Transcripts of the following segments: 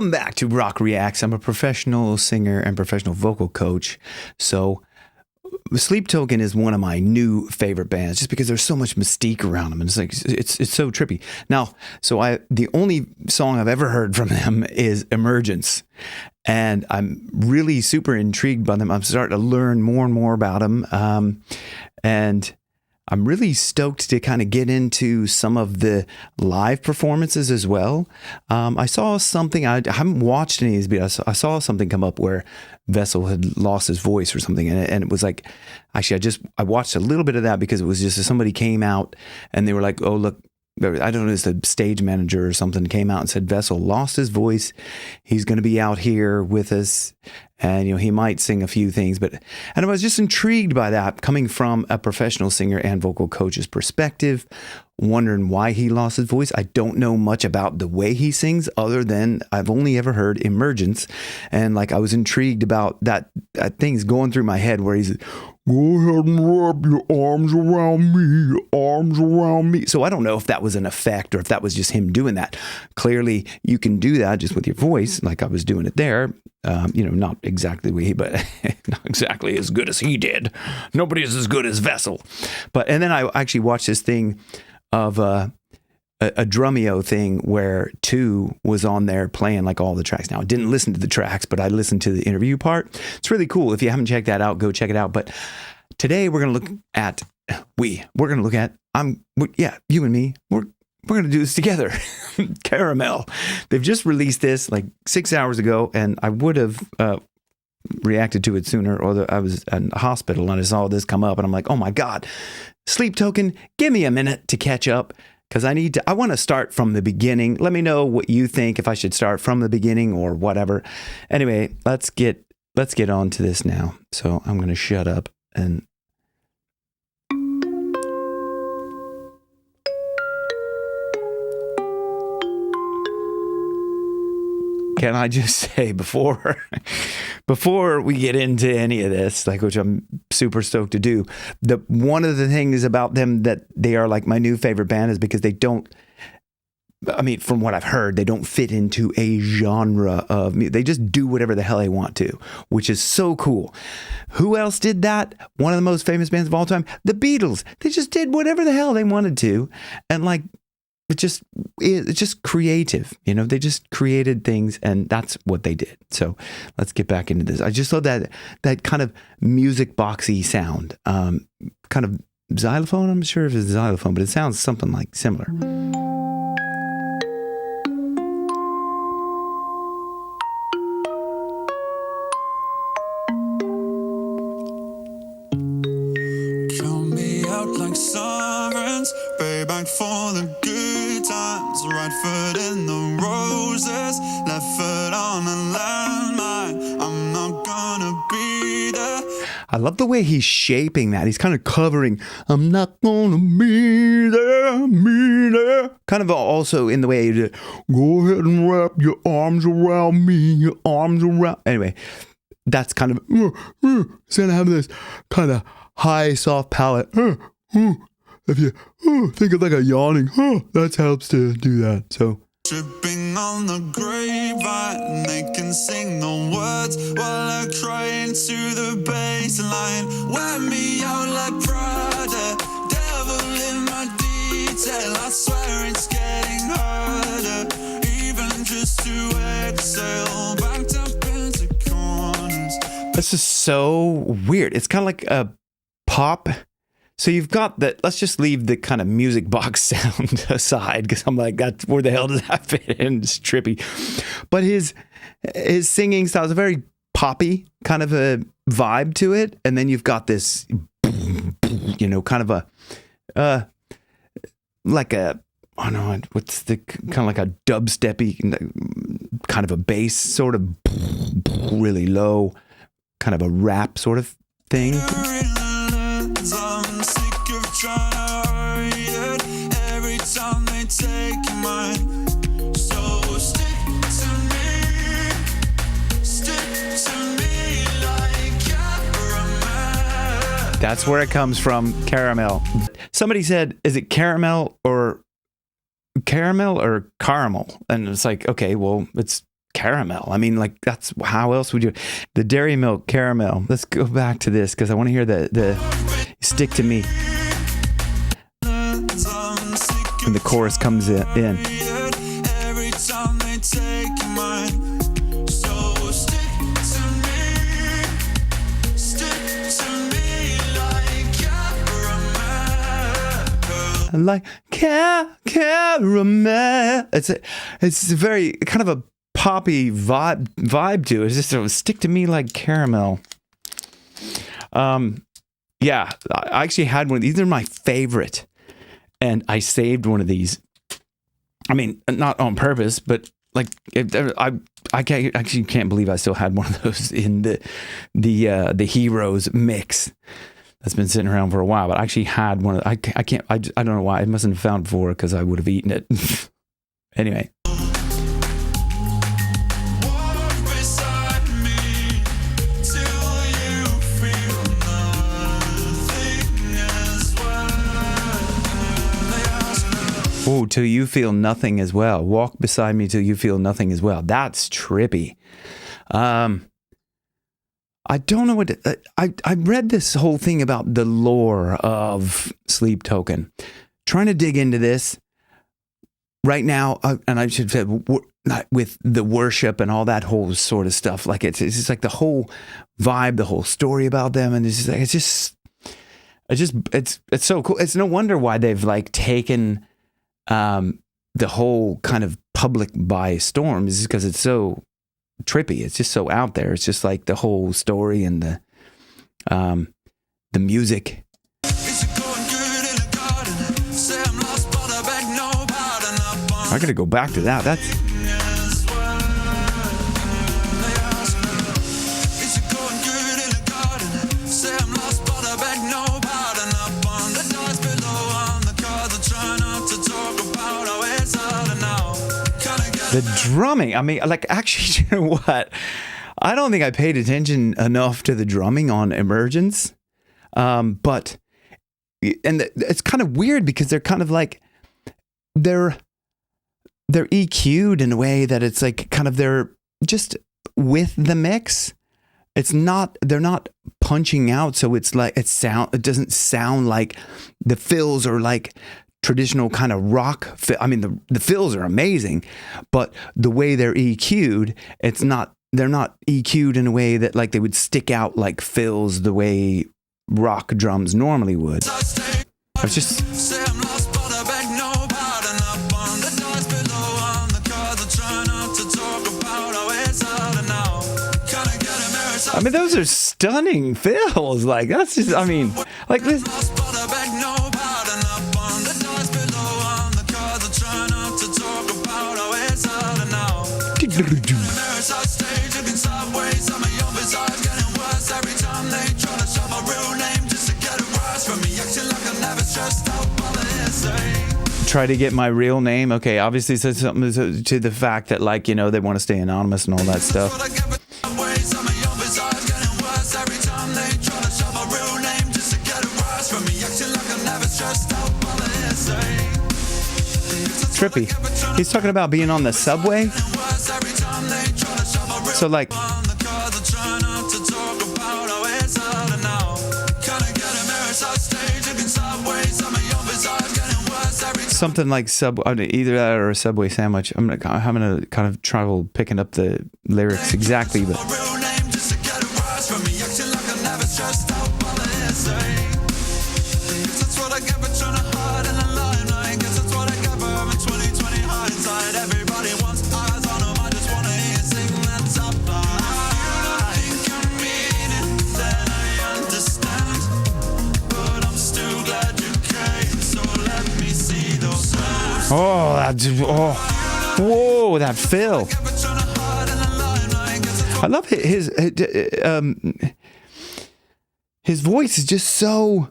Welcome back to Rock Reacts. I'm a professional singer and professional vocal coach. So Sleep Token is one of my new favorite bands just because there's so much mystique around them. And it's like, it's so trippy. Now, the only song I've ever heard from them is Emergence. And I'm really super intrigued by them. I'm starting to learn more and more about them. And I'm really stoked to kind of get into some of the live performances as well. I saw something, I haven't watched any of these, but I saw something come up where Vessel had lost his voice or something. And it was like, actually, I watched a little bit of that because it was just somebody came out and they were like, oh, look, I don't know, it's the stage manager or something came out and said, Vessel lost his voice. He's going to be out here with us. And, he might sing a few things, and I was just intrigued by that coming from a professional singer and vocal coach's perspective, wondering why he lost his voice. I don't know much about the way he sings other than I've only ever heard Emergence. And I was intrigued about that thing's going through my head where he's, go ahead and wrap your arms around me. So I don't know if that was an effect or if that was just him doing that. Clearly you can do that just with your voice, like I was doing it there. Not exactly but not exactly as good as he did. Nobody is as good as Vessel. And then I actually watched this thing of a Drumeo thing where 2 was on there playing all the tracks. Now I didn't listen to the tracks, but I listened to the interview part. It's really cool. If you haven't checked that out, go check it out. But today we're going to look at you and me. We're going to do this together. Caramel. They've just released this 6 hours ago, and I would have reacted to it sooner, or I was in the hospital and I saw this come up, and I'm like, oh my God, Sleep Token, give me a minute to catch up, because I want to start from the beginning. Let me know what you think, if I should start from the beginning or whatever. Anyway, let's get on to this now. So I'm going to shut up and... Can I just say before we get into any of this, which I'm super stoked to do, one of the things about them that they are my new favorite band is because they don't, from what I've heard, they don't fit into a genre of music. They just do whatever the hell they want to, which is so cool. Who else did that? One of the most famous bands of all time, the Beatles. They just did whatever the hell they wanted to, and it's just creative, they just created things, and that's what they did. So let's get back into this. I just love that kind of music boxy sound, kind of xylophone. I'm sure if it's xylophone, but it sounds something similar. Count me out like sirens, payback for the good times. Right foot in the roses, left foot on a landmine. I'm not gonna be there. I love the way he's shaping that. He's kind of covering, I'm not gonna be there. Kind of also in the way he did, go ahead and wrap your arms around me, Anyway, that's kind of, instead of having this kind of high, soft palate, if you think of a yawning, that helps to do that. So Tripping on the grapevine, they can sing the words while I cry into the baseline. Wear me out like Prada, devil in my detail. I swear it's getting harder, even just to exhale, backed up into corners. this is so weird. It's kind of like a pop. So you've got that. Let's just leave the kind of music box sound aside, because I'm like, that's where the hell does that fit in? It's trippy. But his singing style is a very poppy kind of a vibe to it, and then you've got this, kind of a like a, I don't know, what's the kind of like a dubsteppy kind of a bass, sort of really low, kind of a rap sort of thing. I'm sick of trying to hurry it every time they take mine. So stick to me like caramel. That's where it comes from, caramel. Somebody said, is it caramel or caramel? And it's like, okay, well, it's caramel. I mean, like, that's how else would you? The dairy milk caramel. Let's go back to this because I want to hear the stick to me when the chorus comes in. Every time they take mine. So stick to me like caramel. Like caramel. It's a very kind of a poppy vibe to it. It's just stick to me like caramel. Yeah, I actually had one of these. They're my favorite, and I saved one of these. I mean, not on purpose, but like I can't believe I still had one of those in the Heroes mix that's been sitting around for a while. But I actually had one. I don't know why. I mustn't have found it before because I would have eaten it. Anyway. Oh, till you feel nothing as well. Walk beside me till you feel nothing as well. That's trippy. I don't know what I read this whole thing about the lore of Sleep Token. Trying to dig into this right now, and I should say with the worship and all that whole sort of stuff. Like it's just like the whole vibe, the whole story about them, and it's so cool. It's no wonder why they've like taken the whole kind of public by storm, is because it's so trippy. It's just so out there. It's just like the whole story and the music. I gotta go back to that. That's the drumming. I mean, like, actually, you know what? I don't think I paid attention enough to the drumming on Emergence. But it's kind of weird because they're kind of like, they're EQ'd in a way that it's like kind of they're just with the mix. It's not, they're not punching out. So it's like, it doesn't sound like the fills are like traditional kind of rock. I mean, the fills are amazing, but the way they're EQ'd, they're not EQ'd in a way that like they would stick out like fills the way rock drums normally would. It's just, I mean, those are stunning fills. Like, that's just, I mean, like this. Try to get my real name. Okay, obviously says something to the fact that, like, you know, they want to stay anonymous and all that stuff. Trippy. He's talking about being on the subway. So like, something like either that or a Subway sandwich. I'm gonna kind of trouble picking up the lyrics exactly, but whoa, that fill. I love his voice is just so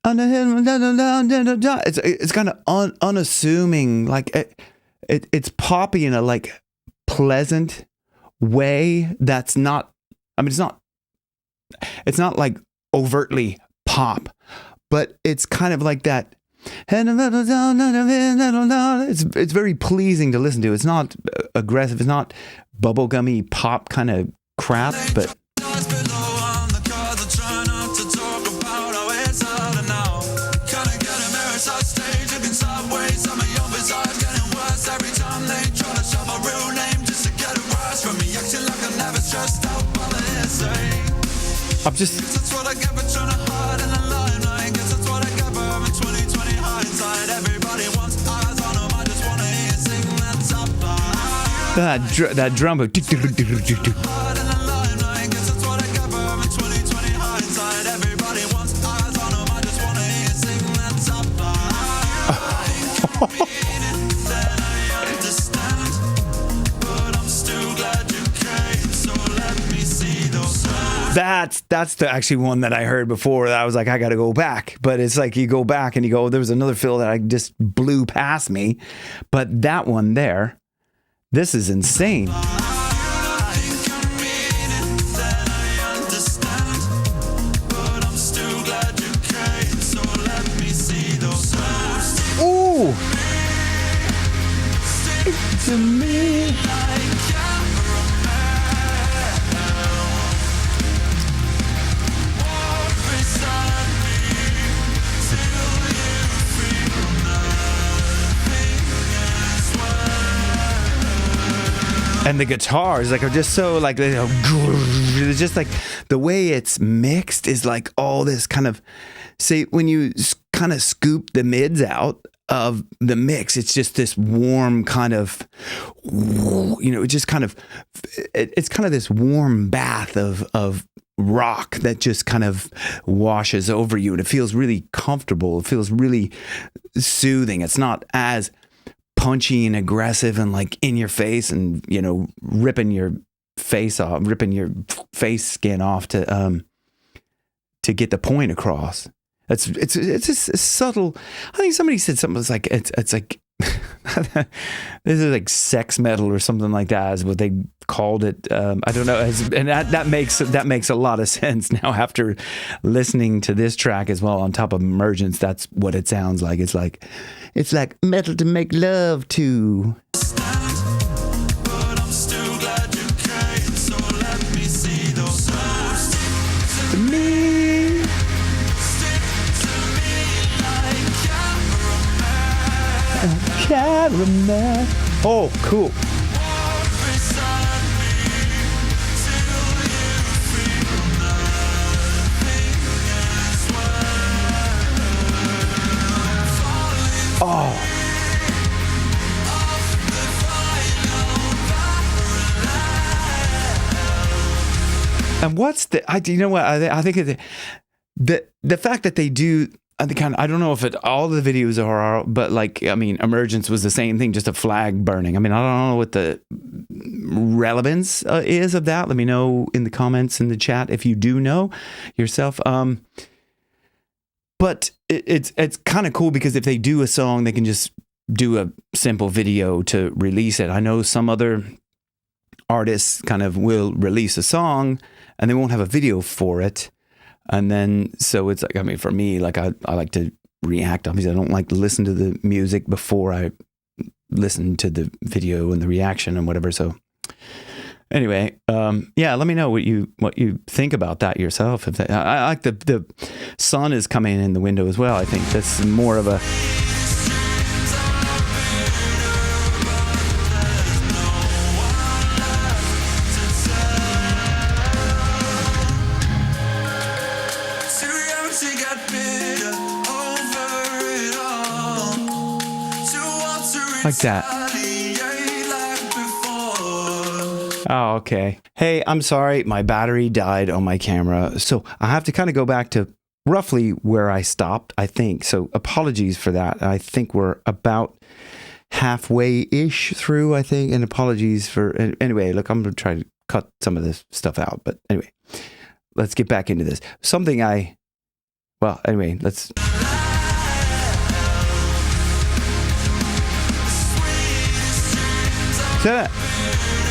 it's kind of unassuming, like it's poppy in a like pleasant way that's not, I mean, it's not like overtly pop, but it's kind of like that It's very pleasing to listen to. It's not aggressive. It's not bubblegummy pop kind of crap, but I'm just that's what I get for trying to hide in the limelight. Guess that's what I get for having 20/20 hindsight. Everybody wants eyes on them. I just wanna hear you sing that top line. That drum. Hide in the limelight. Guess that's what I get for having 20/20 hindsight. Everybody wants eyes on them. I just wanna hear you sing that top line. That's the actually one that I heard before that I was like, I got to go back. But it's like you go back and you go, there was another fill that I just blew past me. But that one there, this is insane. Ooh. To me. And the guitars like are just so like it's just like the way it's mixed is like all this kind of say when you kind of scoop the mids out of the mix, it's just this warm kind of, you know, it just kind of it's kind of this warm bath of rock that just kind of washes over you, and it feels really comfortable. It feels really soothing. It's not as punchy and aggressive and like in your face and, you know, ripping your face off, ripping your face skin off to get the point across. It's just subtle. I think somebody said something that's like it's like this is like sex metal or something like that is what they called it. I don't know, and that makes a lot of sense now after listening to this track as well. On top of Emergence, that's what it sounds like. It's like metal to make love to. Caramel. Oh, cool. Oh. And what's you know what? I think the fact that they do. I don't know if all the videos are, but like, I mean, Emergence was the same thing, just a flag burning. I mean, I don't know what the relevance is of that. Let me know in the comments in the chat if you do know yourself. But it's kind of cool because if they do a song, they can just do a simple video to release it. I know some other artists kind of will release a song and they won't have a video for it. And then, so it's like, I mean, for me, like I like to react. Obviously, I don't like to listen to the music before I listen to the video and the reaction and whatever. So anyway, yeah, let me know what you think about that yourself. If I like the sun is coming in the window as well. I think that's more of a. Like that. Oh, okay. Hey, I'm sorry. My battery died on my camera. So I have to kind of go back to roughly where I stopped, I think. So apologies for that. I think we're about halfway-ish through, I think. And apologies for... Anyway, look, I'm going to try to cut some of this stuff out. But anyway, let's get back into this. Well, anyway, let's...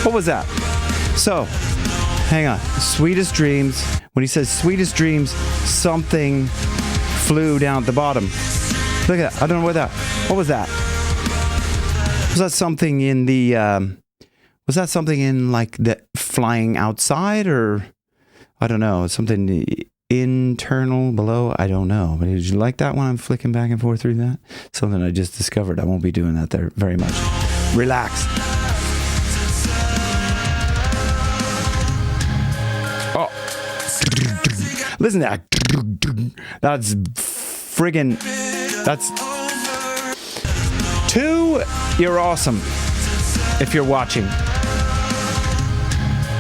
What was that? So, hang on. Sweetest Dreams. When he says Sweetest Dreams, something flew down at the bottom. Look at that. I don't know what was that? Was that something in the, was that something in like the flying outside, or I don't know, something internal below? I don't know. But did you like that one? I'm flicking back and forth through that. Something I just discovered. I won't be doing that there very much. Relax. Oh. Listen to that. That's friggin', that's 2. You're awesome. If you're watching.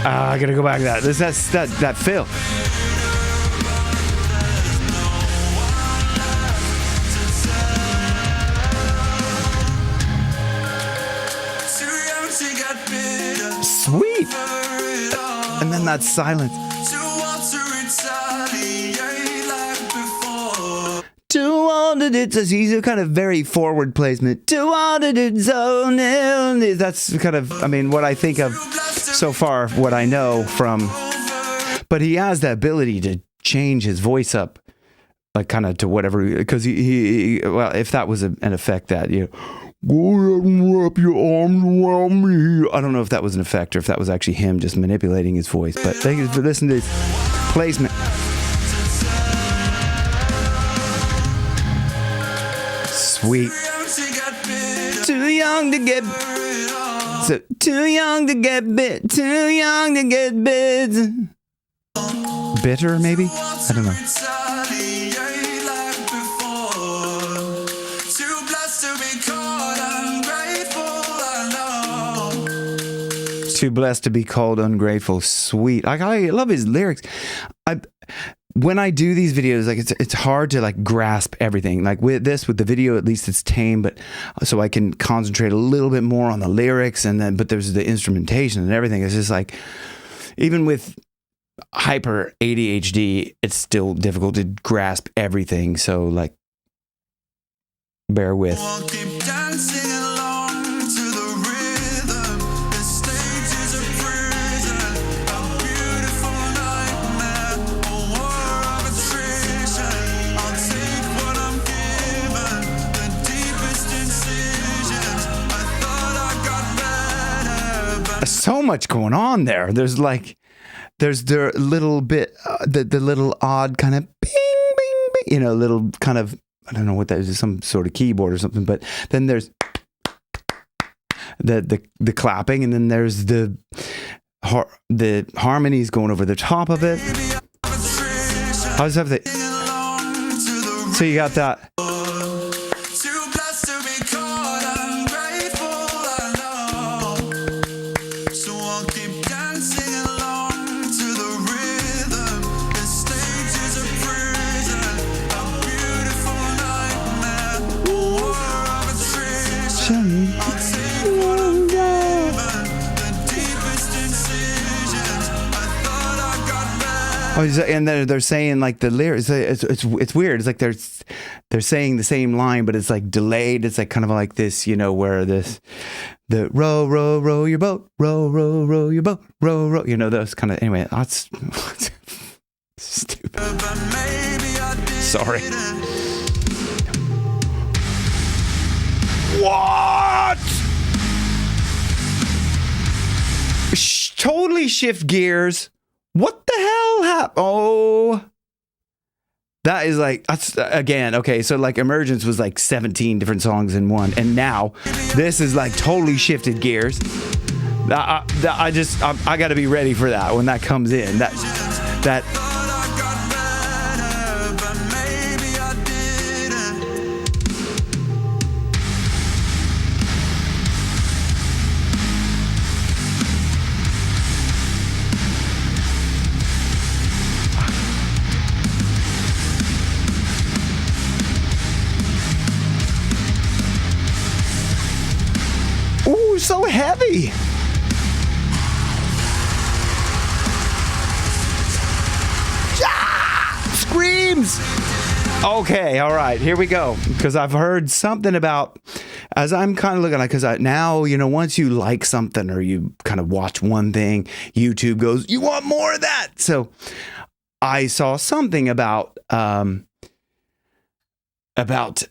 I gotta go back to that. That's that Phil. Sweet. And then that silence. He's a kind of very forward placement. That's kind of, I mean, what I think of so far, what I know from. But he has the ability to change his voice up, like kind of to whatever, because he well, if that was an effect that, you know, go ahead and wrap your arms around me. I don't know if that was an effect or if that was actually him just manipulating his voice. But thank you for listening to this placement. Sweet. Too young to get, so too young to get bit, too young to get bit. Bitter, maybe? I don't know. Too blessed to be called ungrateful. Sweet. I love his lyrics. When I do these videos, like it's hard to like grasp everything. Like with the video, at least it's tame, but so I can concentrate a little bit more on the lyrics, and then but there's the instrumentation and everything. It's just like, even with hyper ADHD, it's still difficult to grasp everything. So like, bear with. So much going on there. There's the little bit, the little odd kind of bing, bing, bing, you know, little kind of, I don't know what that is, some sort of keyboard or something. But then there's the clapping, and then there's the harmonies going over the top of it. I just have the, so you got that. Oh, and they're saying like the lyrics. It's weird. It's like they're saying the same line, but it's like delayed. It's like kind of like this, you know, where the row, row, row your boat, row, row, row your boat, row, row. You know, those kind of. Anyway, that's stupid. Sorry. What? Totally shift gears. What the hell happened? Oh, that is like, that's again, okay. So like Emergence was like 17 different songs in one. And now this is like totally shifted gears. I got to be ready for that when that comes in. That. Ooh, so heavy. Ah! Screams. Okay, all right, here we go. Because I've heard something about, as I'm kind of looking at, because now, you know, once you like something or you kind of watch one thing, YouTube goes, you want more of that. So I saw something about about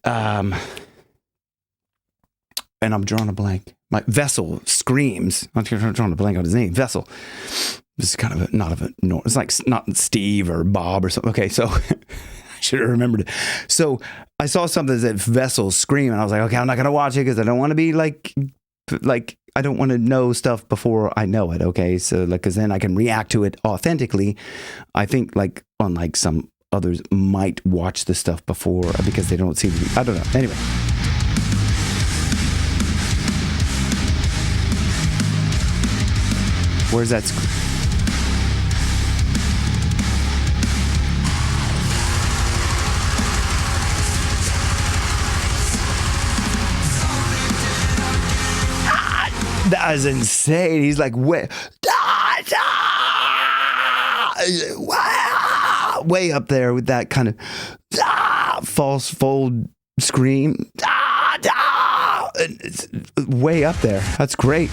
and I'm drawing a blank. My Vessel screams. I'm drawing a blank on his name. Vessel. This is kind of it's like not Steve or Bob or something. Okay, so I should have remembered it. So I saw something that said Vessel scream, and I was like, okay, I'm not gonna watch it because I don't want to be like I don't want to know stuff before I know it. Okay, so like because then I can react to it authentically. I think like unlike some others might watch the stuff before because they don't seem to be. I don't know. Anyway. Where's that? That is insane. He's like way up there with that kind of false fold scream. It's way up there. That's great.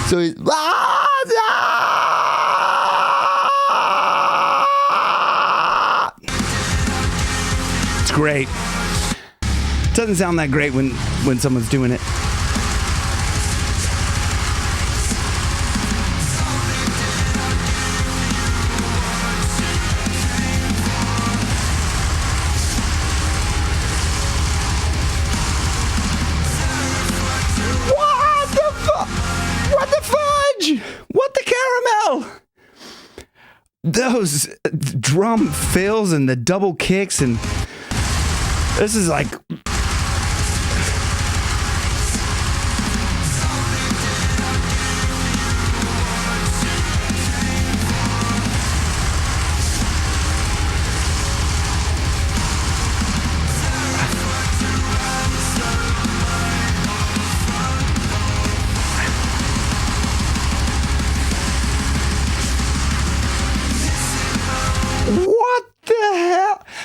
So he's it's great. Doesn't sound that great when someone's doing it. What the fudge? What the caramel? Those drum fills and the double kicks, and this is like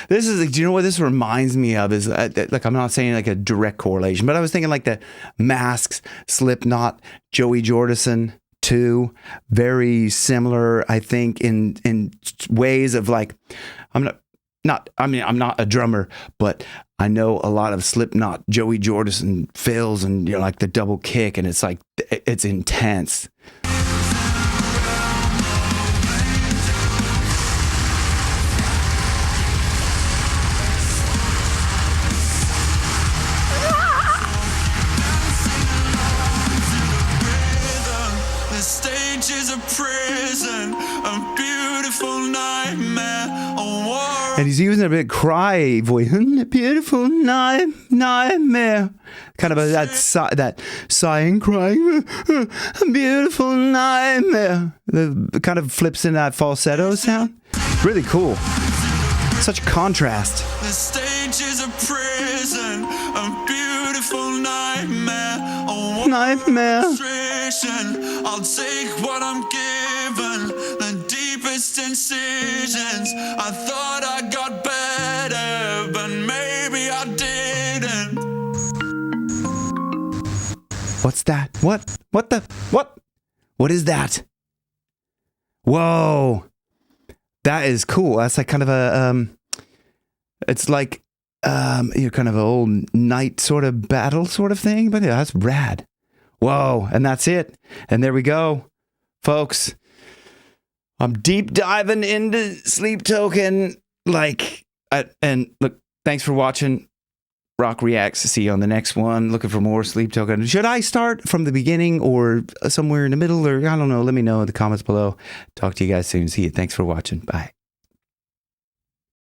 this is, do you know what this reminds me of is like, I'm not saying like a direct correlation, but I was thinking like the Masks, Slipknot, Joey Jordison 2, very similar, I think, in ways of like, I'm not a drummer, but I know a lot of Slipknot, Joey Jordison fills and, you know, like the double kick, and it's like, it's intense. And he's using a bit cry voice. Beautiful nightmare. Kind of that sighing, crying. Beautiful nightmare. The kind of flips in that falsetto sound. Really cool. Such contrast. The stage is a prison, a beautiful nightmare. Nightmare. I'll take what I'm given, the deepest incisions. I thought I got better, but maybe I didn't. What's that? What? What is that? Whoa. That is cool. That's like kind of a, it's like, you're kind of an old knight sort of battle sort of thing, but yeah, that's rad. Whoa. And that's it. And there we go, folks. I'm deep diving into Sleep Token. And look, thanks for watching Rock Reacts. See you on the next one. Looking for more Sleep Token. Should I start from the beginning or somewhere in the middle, or I don't know? Let me know in the comments below. Talk to you guys soon. See you. Thanks for watching. Bye.